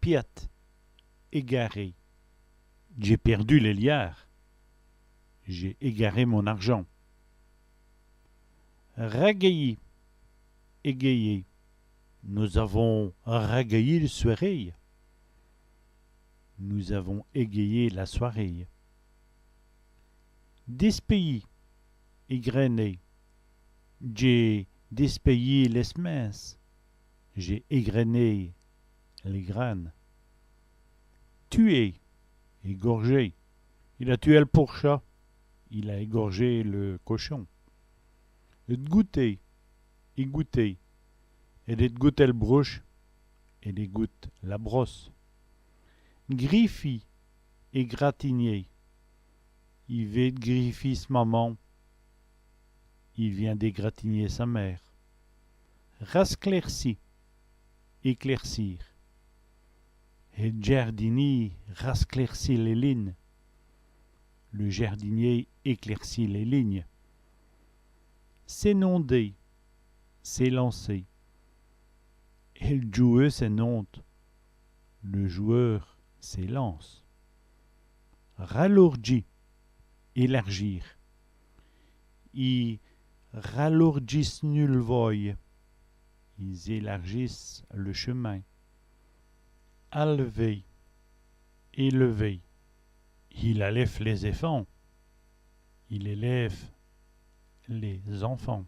piète, égaré. J'ai perdu les liards. J'ai égaré mon argent. Ragaillis, égayé. Nous avons ragayé le soirée. Nous avons égayé la soirée. Despayé, égrené. J'ai despayé les semences. J'ai égrené les graines. Tué, égorgé. Il a tué le pourchat. Il a égorgé le cochon. Goûter, égoutter. Et de goûter le brouche. Et de goûter la brosse. Griffi, égratigné. Il va griffer sa maman. Il vient d'égratigner sa mère. Rasclairci, éclaircir. Et le jardinier rasclaircit les lignes. Le jardinier éclaircit les lignes. S'énonder, s'élancer. Et le joueur s'énonde. Le joueur s'élance. Ralourdi, élargir. Ils ralourdissent nul voie. Ils élargissent le chemin. Enlever, élever. Il élève les éléphants. Il élève les enfants.